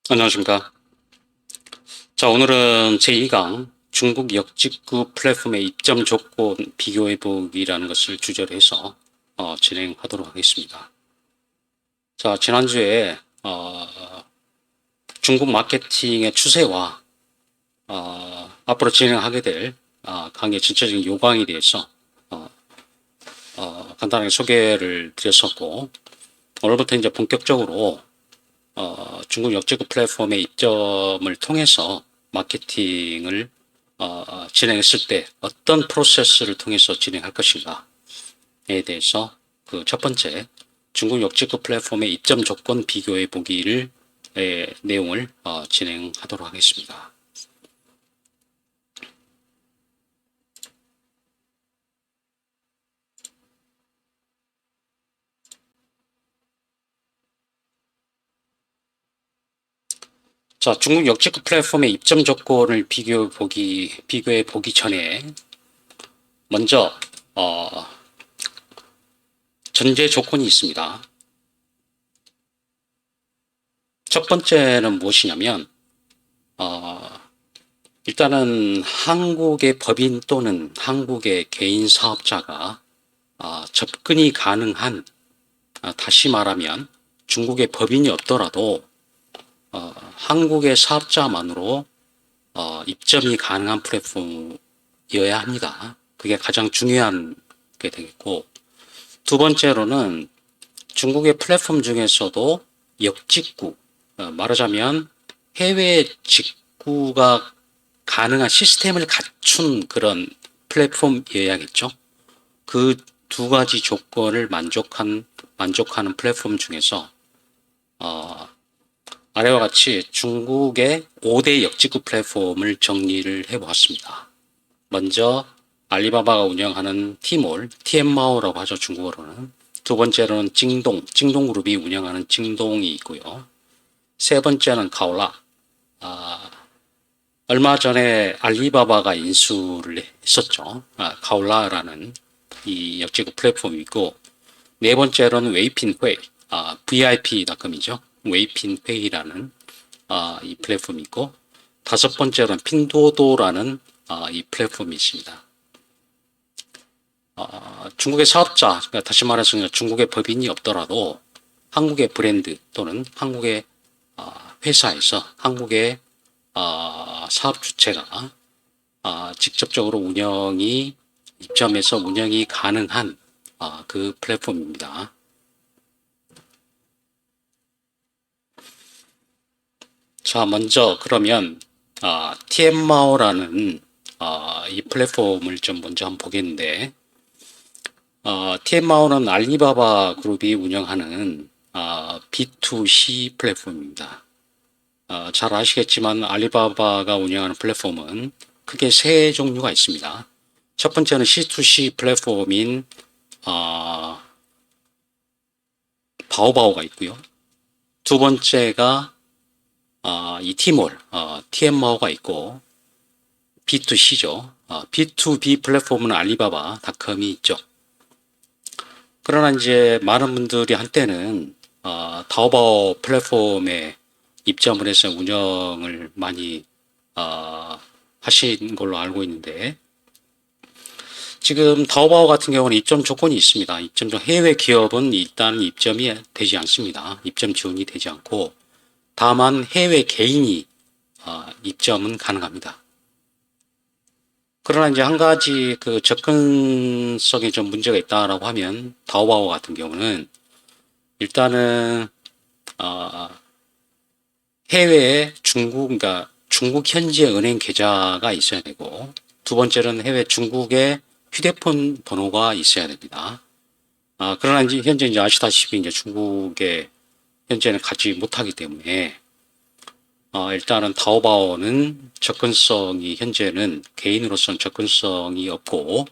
안녕하십니까. 자, 오늘은 제2강 중국 역직구 플랫폼의 입점 조건 비교해보기라는 것을 주제로 해서 진행하도록 하겠습니다. 자, 지난주에 중국 마케팅의 추세와 앞으로 진행하게 될 강의 전체적인 요강에 대해서 간단하게 소개를 드렸었고, 오늘부터 이제 본격적으로 중국 역직구 플랫폼의 입점을 통해서 마케팅을 진행했을 때 어떤 프로세스를 통해서 진행할 것인가에 대해서 그 첫 번째 중국 역직구 플랫폼의 입점 조건 비교해 보기를 내용을 진행하도록 하겠습니다. 자, 중국 역직구 플랫폼의 입점 조건을 비교해 보기 전에 먼저 전제 조건이 있습니다. 첫 번째는 무엇이냐면 일단은 한국의 법인 또는 한국의 개인 사업자가 접근이 가능한, 다시 말하면 중국의 법인이 없더라도 한국의 사업자만으로 입점이 가능한 플랫폼이어야 합니다. 그게 가장 중요한 게 되겠고, 두 번째로는 중국의 플랫폼 중에서도 역직구, 말하자면 해외 직구가 가능한 시스템을 갖춘 그런 플랫폼이어야겠죠. 그 두 가지 조건을 만족하는 플랫폼 중에서 아래와 같이 중국의 5대 역직구 플랫폼을 정리를 해보았습니다. 먼저 알리바바가 운영하는 T몰, TM마오라고 하죠, 중국어로는. 두 번째로는 찡동그룹이 운영하는 찡동이 있고요. 세 번째는 가오라. 얼마 전에 알리바바가 인수를 했었죠. 가올라라는 이 역제국 플랫폼이 있고, 네 번째로는 웨이핀회이, VIP.com이죠. 웨이핀회이라는 이 플랫폼이 있고, 다섯 번째로는 핀도도라는 이 플랫폼이 있습니다. 중국의 사업자, 그러니까 다시 말해서 중국의 법인이 없더라도 한국의 브랜드 또는 한국의 회사에서 한국의 사업 주체가 직접적으로 입점해서 운영이 가능한 그 플랫폼입니다. 자, 먼저 그러면 TM마오라는 이 플랫폼을 좀 먼저 한번 보겠는데, TM마오는 알리바바 그룹이 운영하는 B2C 플랫폼입니다. 잘 아시겠지만 알리바바가 운영하는 플랫폼은 크게 세 종류가 있습니다. 첫 번째는 C2C 플랫폼인 바오바오가 있고요. 두 번째가 이 T몰, TM마오가 있고, B2C죠. B2B 플랫폼은 알리바바닷컴이 있죠. 그러나 이제 많은 분들이 한때는 타오바오 플랫폼에 입점을 해서 운영을 많이 하신 걸로 알고 있는데, 지금 타오바오 같은 경우는 입점 조건이 있습니다. 해외 기업은 일단 입점이 되지 않습니다. 입점 지원이 되지 않고, 다만 해외 개인이 입점은 가능합니다. 그러나 이제 한 가지 그 접근성에 좀 문제가 있다라고 하면, 타오바오 같은 경우는 일단은 해외에 그러니까 중국 현지의 은행 계좌가 있어야 되고, 두 번째는 해외 중국의 휴대폰 번호가 있어야 됩니다. 그러나 이제 현재 이제 아시다시피 이제 중국에 현재는 가지 못하기 때문에, 일단은 타오바오는 현재는 개인으로서는 접근성이 없고,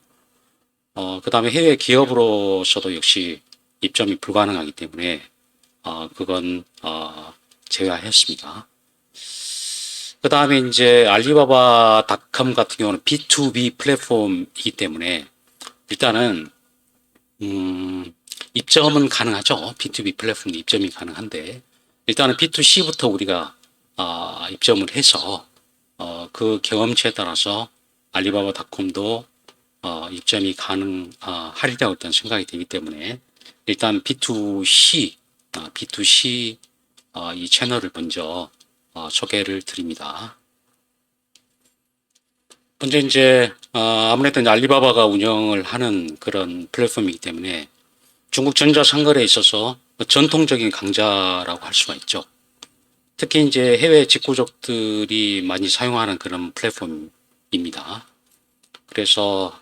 그 다음에 해외 기업으로서도 역시 입점이 불가능하기 때문에, 그건, 제외했습니다. 그 다음에 이제 알리바바닷컴 같은 경우는 B2B 플랫폼이기 때문에, 일단은, 입점은 가능하죠. B2B 플랫폼 입점이 가능한데, 일단은 B2C부터 우리가 입점을 해서 그 경험치에 따라서 알리바바닷컴도 입점이 가능하리라고 일단 생각이 되기 때문에 일단 B2C, B2C 이 채널을 먼저 소개를 드립니다. 먼저 이제 아무래도 이제 알리바바가 운영을 하는 그런 플랫폼이기 때문에 중국 전자상거래에 있어서 전통적인 강자라고 할 수가 있죠. 특히 이제 해외 직구족들이 많이 사용하는 그런 플랫폼입니다. 그래서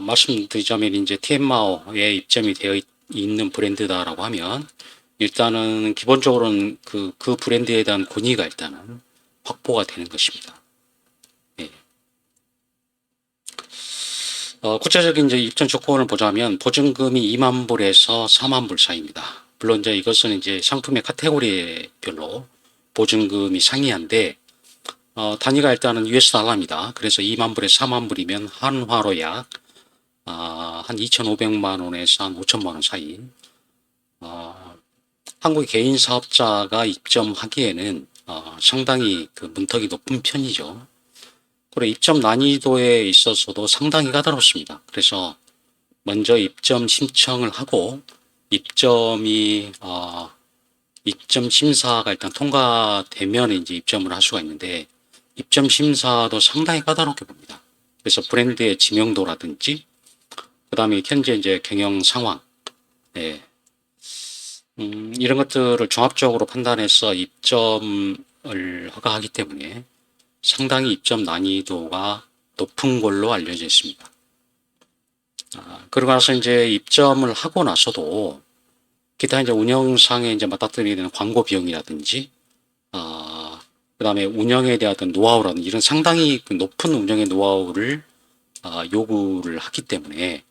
말씀드리자면 이제 티엠마오에 입점이 되어 있는 브랜드다라고 하면 일단은 기본적으로는 그 브랜드에 대한 권위가 일단은 확보가 되는 것입니다. 예. 구체적인 이제 입점 조건을 보자면 보증금이 2만 불에서 4만 불 사이입니다. 물론 이제 이것은 이제 상품의 카테고리별로 보증금이 상이한데 단위가 일단은 US 달러입니다. 그래서 2만 불에 4만 불이면 한화로 약 한 2,500만 원에서 한 5천만 원 사이. 한국의 개인 사업자가 입점하기에는 상당히 그 문턱이 높은 편이죠. 그리고 입점 난이도에 있어서도 상당히 까다롭습니다. 그래서 먼저 입점 신청을 하고 입점이 입점 심사가 일단 통과되면 이제 입점을 할 수가 있는데 입점 심사도 상당히 까다롭게 봅니다. 그래서 브랜드의 지명도라든지 그다음에 현재 이제 경영 상황, 네. 이런 것들을 종합적으로 판단해서 입점을 허가하기 때문에 상당히 입점 난이도가 높은 걸로 알려져 있습니다. 그러고 나서 이제 입점을 하고 나서도 기타 이제 운영상에 이제 맞닥뜨리게 되는 광고 비용이라든지, 그다음에 운영에 대한 어떤 노하우라든지 이런 상당히 높은 운영의 노하우를 요구를 하기 때문에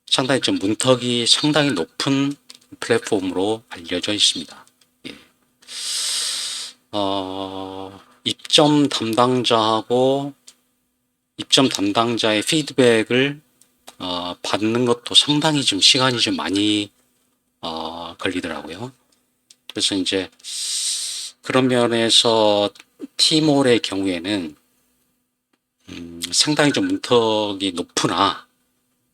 상당히 좀 문턱이 상당히 높은 플랫폼으로 알려져 있습니다. 예. 입점 담당자하고 입점 담당자의 피드백을 받는 것도 상당히 좀 시간이 좀 많이 걸리더라고요. 그래서 이제 그런 면에서 티몰의 경우에는 상당히 좀 문턱이 높으나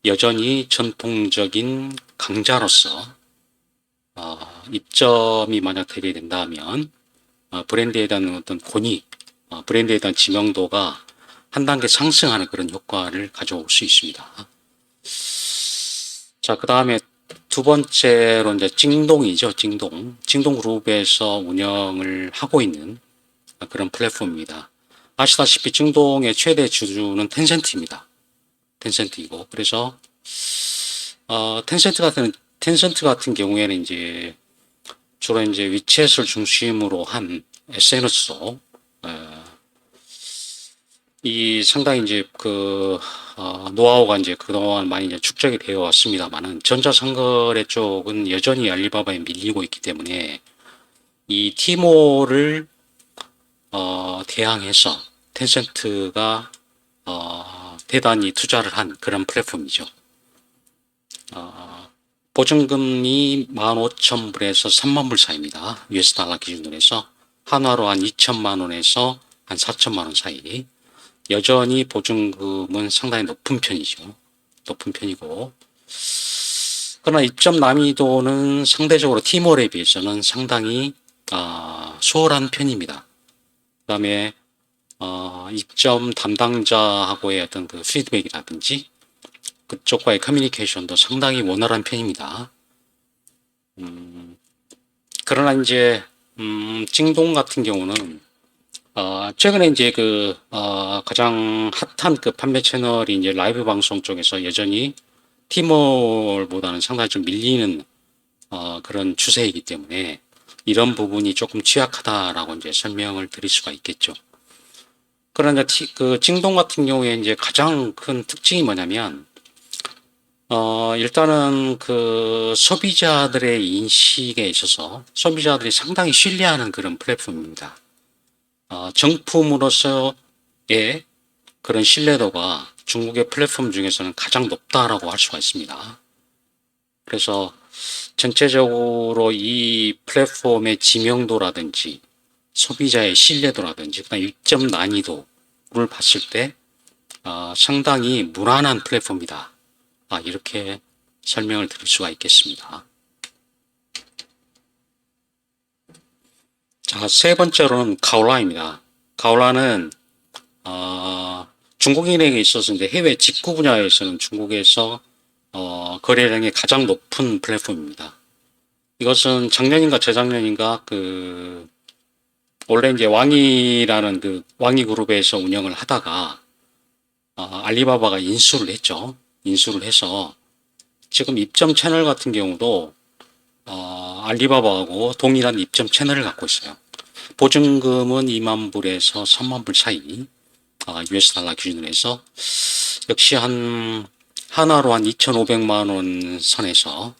여전히 전통적인 강자로서 입점이 만약 되게 된다면 브랜드에 대한 어떤 권위, 브랜드에 대한 지명도가 한 단계 상승하는 그런 효과를 가져올 수 있습니다. 자, 그 다음에 두 번째로 이제 찡동이죠. 찡동 그룹에서 운영을 하고 있는 그런 플랫폼입니다. 아시다시피 찡동의 최대 주주는 텐센트입니다. 텐센트이고 그래서 텐센트 같은 경우에는 이제 주로 이제 위챗을 중심으로 한 SNS로 이 상당히 이제 노하우가 이제 그동안 많이 이제 축적이 되어 왔습니다만은 전자상거래 쪽은 여전히 알리바바에 밀리고 있기 때문에 이 티모를 대항해서 텐센트가 대단히 투자를 한 그런 플랫폼이죠. 보증금이 15,000불에서 3만 불 사이입니다. US 달러 기준으로 해서 한화로 한 2천만 원에서 한 4천만 원 사이. 여전히 보증금은 상당히 높은 편이죠. 높은 편이고. 그러나 입점 난이도는 상대적으로 티몰에 비해서는 상당히 수월한 편입니다. 그 다음에 입점 담당자하고의 어떤 그 피드백이라든지 그쪽과의 커뮤니케이션도 상당히 원활한 편입니다. 그러나 이제 찡동 같은 경우는 최근에 이제 가장 핫한 그 판매 채널이 이제 라이브 방송 쪽에서 여전히 티몰보다는 상당히 좀 밀리는 그런 추세이기 때문에 이런 부분이 조금 취약하다라고 이제 설명을 드릴 수가 있겠죠. 그러나 찡동 같은 경우에 이제 가장 큰 특징이 뭐냐면 일단은 그 소비자들의 인식에 있어서 소비자들이 상당히 신뢰하는 그런 플랫폼입니다. 정품으로서의 그런 신뢰도가 중국의 플랫폼 중에서는 가장 높다라고 할 수가 있습니다. 그래서 전체적으로 이 플랫폼의 지명도라든지 소비자의 신뢰도라든지 그다음 입점 난이도를 봤을 때 상당히 무난한 플랫폼이다. 이렇게 설명을 드릴 수가 있겠습니다. 자, 세 번째로는 가올라입니다. 가올라는 중국인에게 있어서 이제 해외 직구 분야에서는 중국에서 거래량이 가장 높은 플랫폼입니다. 이것은 작년인가 재작년인가 원래 이제 왕이라는 왕이 그룹에서 운영을 하다가 알리바바가 인수를 했죠. 인수를 해서 지금 입점 채널 같은 경우도 알리바바하고 동일한 입점 채널을 갖고 있어요. 보증금은 2만 불에서 3만 불 사이, US 달러 기준으로 해서 역시 하나로 한 2,500만 원 선에서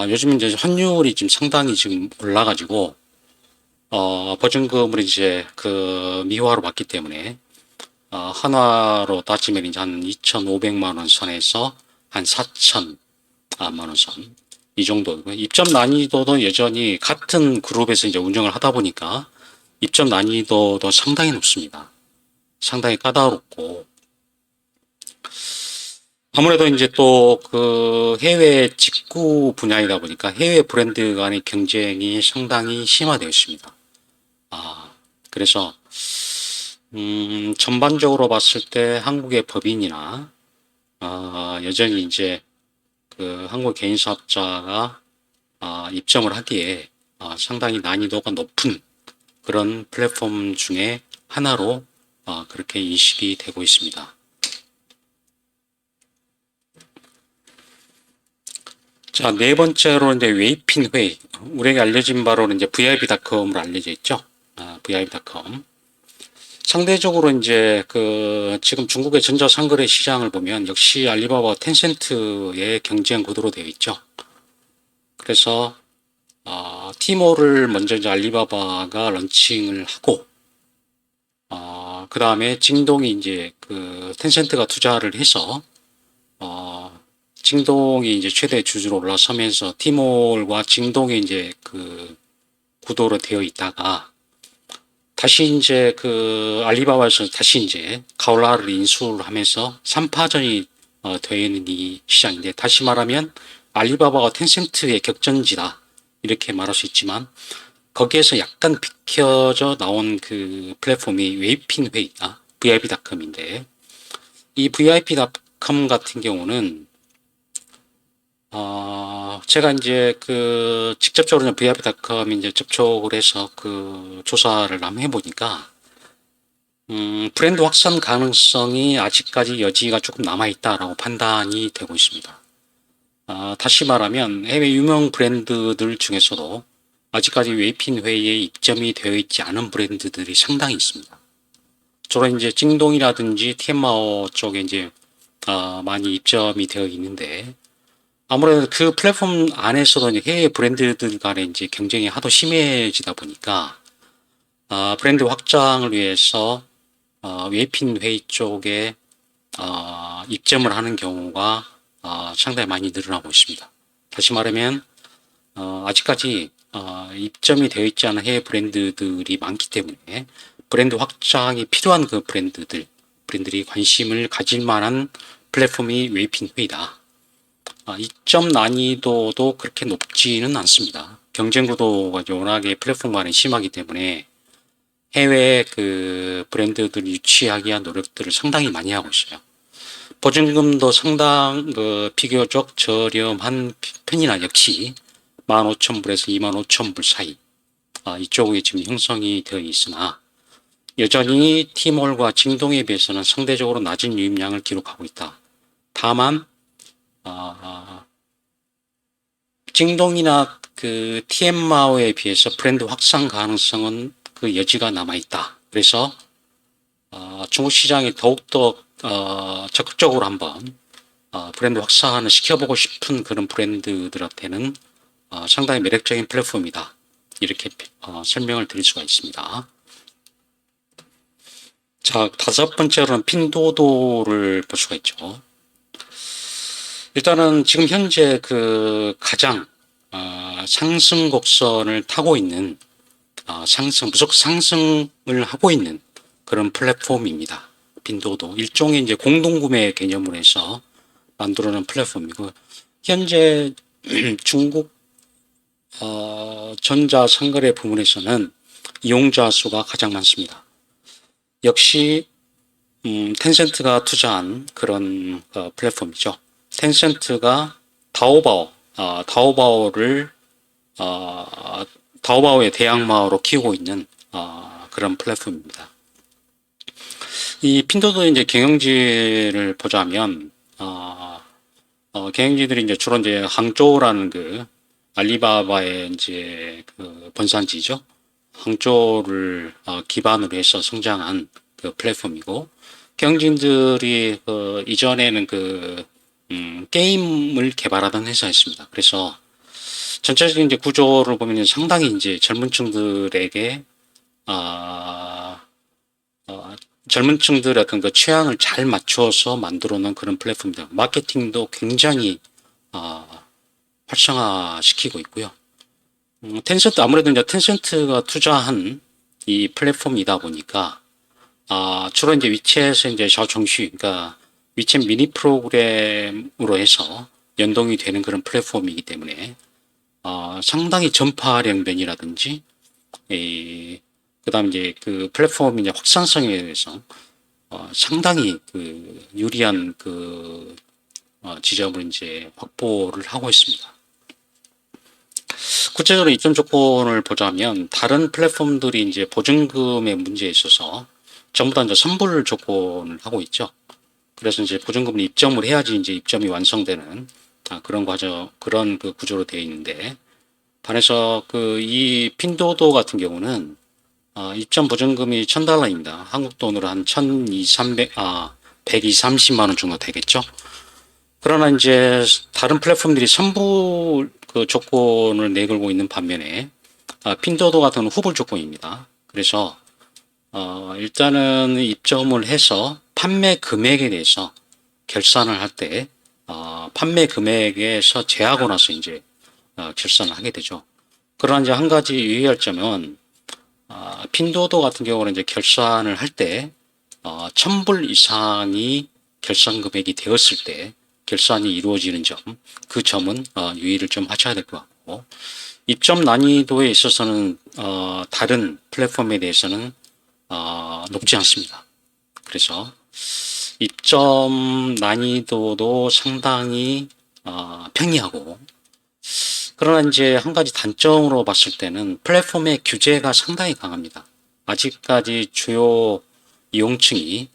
요즘 이제 환율이 지금 상당히 지금 올라가지고 보증금을 이제 미화로 받기 때문에 한화로 따지면 이제 한 2,500만 원 선에서 한 4,000만 원 선. 이 정도고요. 입점 난이도도 여전히 같은 그룹에서 이제 운영을 하다 보니까 입점 난이도도 상당히 높습니다. 상당히 까다롭고 아무래도 이제 또 해외 직구 분야이다 보니까 해외 브랜드 간의 경쟁이 상당히 심화되어 있습니다. 그래서 전반적으로 봤을 때 한국의 법인이나 여전히 이제 한국 개인 사업자가 입점을 하기에 상당히 난이도가 높은 그런 플랫폼 중에 하나로 그렇게 인식이 되고 있습니다. 자, 네 번째로 이제 웨이핀 회의. 우리에게 알려진 바로는 이제 VIP닷컴으로 알려져 있죠. VIP닷컴. 상대적으로 이제 지금 중국의 전자상거래 시장을 보면 역시 알리바바와 텐센트의 경쟁 구도로 되어 있죠. 그래서 티모를 먼저 이제 알리바바가 런칭을 하고 그 다음에 징동이 이제 텐센트가 투자를 해서 징동이 이제 최대 주주로 올라서면서 티몰과 징동이 이제 구도로 되어 있다가 다시 이제 알리바바에서 다시 이제 가올라를 인수를 하면서 3파전이 되어 있는 이 시장인데, 다시 말하면 알리바바와 텐센트의 격전지다 이렇게 말할 수 있지만 거기에서 약간 비켜져 나온 플랫폼이 웨이핀 회의다, VIP닷컴인데, 이 VIP닷컴 같은 경우는 제가 이제 직접적으로 VIP닷컴 이제 접촉을 해서 조사를 한번 해보니까, 브랜드 확산 가능성이 아직까지 여지가 조금 남아있다라고 판단이 되고 있습니다. 다시 말하면 해외 유명 브랜드들 중에서도 아직까지 웨이핀 회의에 입점이 되어 있지 않은 브랜드들이 상당히 있습니다. 주로 이제 찡동이라든지 티엠마오 쪽에 이제 많이 입점이 되어 있는데, 아무래도 그 플랫폼 안에서도 이제 해외 브랜드들 간의 이제 경쟁이 하도 심해지다 보니까 브랜드 확장을 위해서 웨이핀 회의 쪽에 입점을 하는 경우가 상당히 많이 늘어나고 있습니다. 다시 말하면 아직까지 입점이 되어 있지 않은 해외 브랜드들이 많기 때문에 브랜드 확장이 필요한 브랜드들이 관심을 가질 만한 플랫폼이 웨이핀 회의다. 입점 난이도도 그렇게 높지는 않습니다. 경쟁 구도가 워낙에 플랫폼 간에 심하기 때문에 해외 브랜드들 유치하기 위한 노력들을 상당히 많이 하고 있어요. 보증금도 비교적 저렴한 편이나 역시 15,000불에서 25,000불 사이 이쪽에 지금 형성이 되어 있으나 여전히 티몰과 징동에 비해서는 상대적으로 낮은 유입량을 기록하고 있다. 다만 징동이나 티엠마오에 비해서 브랜드 확산 가능성은 여지가 남아있다. 그래서 중국 시장에 더욱더 적극적으로 한번 브랜드 확산을 시켜보고 싶은 그런 브랜드들한테는 상당히 매력적인 플랫폼이다. 이렇게 설명을 드릴 수가 있습니다. 자, 다섯 번째로는 핀도도를 볼 수가 있죠. 일단은 지금 현재 가장 상승 곡선을 타고 있는 무조건 상승을 하고 있는 그런 플랫폼입니다. 핀도도 일종의 이제 공동구매 개념으로 해서 만들어낸 플랫폼이고, 현재 중국 전자상거래 부문에서는 이용자 수가 가장 많습니다. 역시 텐센트가 투자한 그런 플랫폼이죠. 텐센트가 다오바오를 다오바오의 대항마로 키우고 있는 그런 플랫폼입니다. 이 핀도도 이제 경영지를 보자면 경영지들이 이제 주로 이제 항저우라는 그 알리바바의 이제 그 본산지죠. 항저우를 기반으로 해서 성장한 그 플랫폼이고, 경영진들이 이전에는 게임을 개발하던 회사였습니다. 그래서 전체적인 이제 구조를 보면 상당히 이제 젊은 층들에게 젊은 층들의 어떤 그 취향을 잘 맞춰서 만들어 놓은 그런 플랫폼입니다. 마케팅도 굉장히 활성화시키고 있고요. 텐센트, 아무래도 이제 텐센트가 투자한 이 플랫폼이다 보니까 주로 이제 위챗에서 이제 샤오청슈, 그러니까 위챗 미니 프로그램으로 해서 연동이 되는 그런 플랫폼이기 때문에 상당히 전파력 면이라든지 그다음 이제 그 플랫폼 이제 확산성에 대해서 상당히 그 유리한 그 지점을 이제 확보를 하고 있습니다. 구체적으로 입점 조건을 보자면, 다른 플랫폼들이 이제 보증금의 문제에 있어서 전부 다 이제 선불 조건을 하고 있죠. 그래서 이제 보증금을 입점을 해야지 이제 입점이 완성되는 그런 그런 그 구조로 되어 있는데, 반해서 이 핀도도 같은 경우는 입점 보증금이 $1,000입니다. 한국 돈으로 한 120, 130만 원 정도 되겠죠. 그러나 이제 다른 플랫폼들이 선불 그 조건을 내걸고 있는 반면에 핀도도 같은 후불 조건입니다. 그래서 일단은 입점을 해서 판매 금액에 대해서 결산을 할 때 판매 금액에서 제하고 나서 이제 결산을 하게 되죠. 그러나 이제 한 가지 유의할 점은 핀도도 같은 경우는 이제 결산을 할 때 1,000불 이상이 결산 금액이 되었을 때 결산이 이루어지는 점, 그 점은 유의를 좀 하셔야 될 것 같고, 입점 난이도에 있어서는 다른 플랫폼에 대해서는 높지 않습니다. 그래서 입점 난이도도 상당히 평이하고, 그러나 이제 한 가지 단점으로 봤을 때는 플랫폼의 규제가 상당히 강합니다. 아직까지 주요 이용층이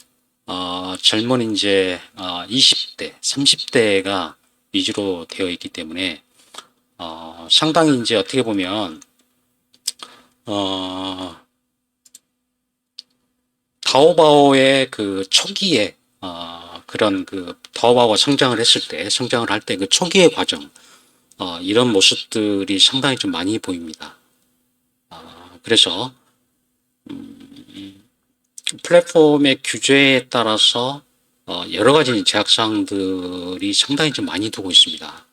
젊은 이제 20대, 30대가 위주로 되어 있기 때문에 상당히 이제 어떻게 보면 타오바오의 그 초기에 그런 그 타오바오가 성장을 할 때 그 초기의 과정, 이런 모습들이 상당히 좀 많이 보입니다. 그래서 플랫폼의 규제에 따라서 여러 가지 제약사항들이 상당히 좀 많이 두고 있습니다.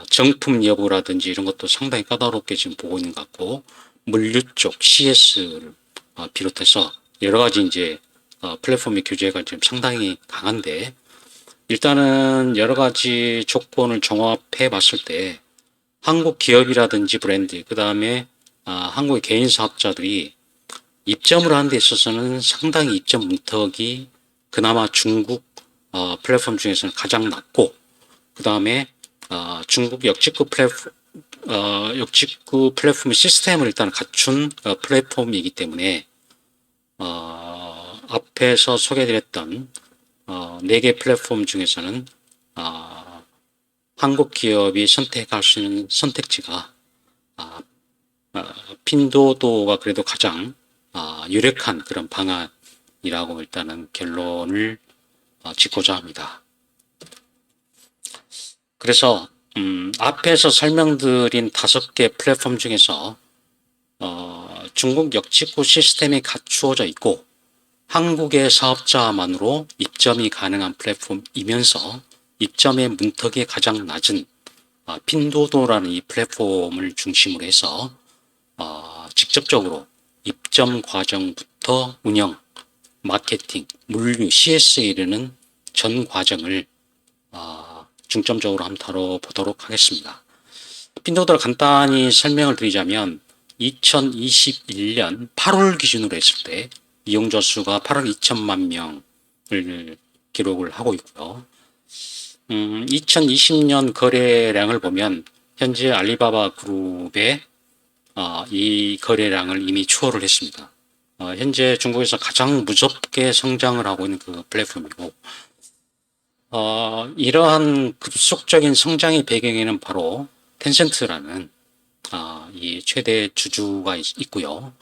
정품 여부라든지 이런 것도 상당히 까다롭게 지금 보고 있는 것 같고, 물류 쪽 CS를 비롯해서 여러 가지 이제 플랫폼의 규제가 지금 상당히 강한데, 일단은 여러 가지 조건을 종합해 봤을 때 한국 기업이라든지 브랜드, 그 다음에 한국의 개인 사업자들이 입점을 하는 데 있어서는 상당히 입점 문턱이 그나마 중국 플랫폼 중에서는 가장 낮고, 그 다음에 중국 역직구 플랫폼 시스템을 일단 갖춘 플랫폼이기 때문에 앞에서 소개드렸던 4개 플랫폼 중에서는 한국 기업이 선택할 수 있는 선택지가 핀도도가 그래도 가장 유력한 그런 방안이라고 일단은 결론을 짓고자 합니다. 그래서 앞에서 설명드린 5개 플랫폼 중에서 중국 역직구 시스템이 갖추어져 있고 한국의 사업자만으로 입점이 가능한 플랫폼이면서 입점의 문턱이 가장 낮은 핀도도라는 이 플랫폼을 중심으로 해서 직접적으로 입점 과정부터 운영, 마케팅, 물류, CS에 이르는 전 과정을 중점적으로 한번 다뤄보도록 하겠습니다. 핀도도를 간단히 설명을 드리자면 2021년 8월 기준으로 했을 때 이용자 수가 8억 2천만 명을 기록을 하고 있고요. 2020년 거래량을 보면 현재 알리바바 그룹의 이 거래량을 이미 추월을 했습니다. 현재 중국에서 가장 무섭게 성장을 하고 있는 그 플랫폼이고, 이러한 급속적인 성장의 배경에는 바로 텐센트라는 이 최대 주주가 있고요.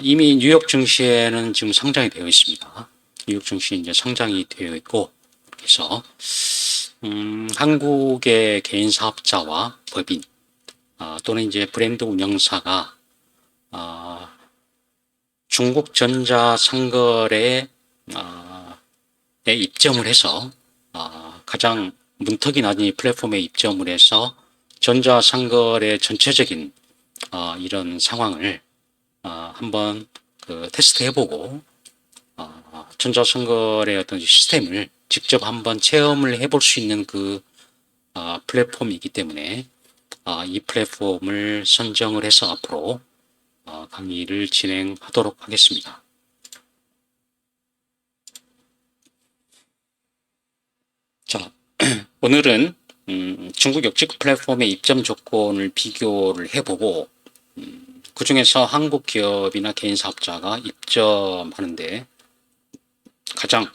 이미 뉴욕 증시에는 지금 상장이 되어 있습니다. 뉴욕 증시 이제 상장이 되어 있고, 그래서 한국의 개인 사업자와 법인 또는 이제 브랜드 운영사가 중국 전자상거래에 입점을 해서 가장 문턱이 낮은 이 플랫폼에 입점을 해서 전자상거래 전체적인 이런 상황을 한번 테스트해보고 전자상거래 어떤 시스템을 직접 한번 체험을 해볼 수 있는 그 플랫폼이기 때문에 이 플랫폼을 선정을 해서 앞으로 강의를 진행하도록 하겠습니다. 자, 오늘은 중국 역직 플랫폼의 입점 조건을 비교를 해보고 그 중에서 한국 기업이나 개인 사업자가 입점하는데 가장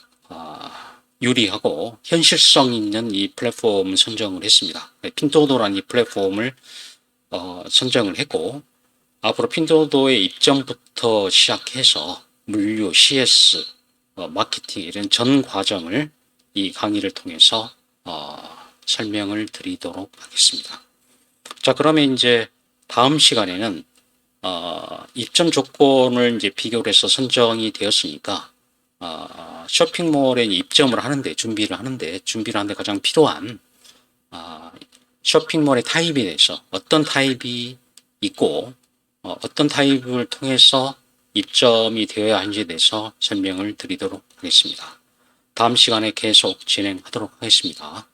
유리하고 현실성 있는 이 플랫폼을 선정을 했습니다. 핀도도라는 이 플랫폼을 선정을 했고, 앞으로 핀도도의 입점부터 시작해서 물류, CS, 마케팅 이런 전 과정을 이 강의를 통해서 설명을 드리도록 하겠습니다. 자, 그러면 이제 다음 시간에는 입점 조건을 이제 비교를 해서 선정이 되었으니까 쇼핑몰에 입점을 하는데 준비를 하는데 가장 필요한 쇼핑몰의 타입에 대해서 어떤 타입이 있고 어떤 타입을 통해서 입점이 되어야 하는지에 대해서 설명을 드리도록 하겠습니다. 다음 시간에 계속 진행하도록 하겠습니다.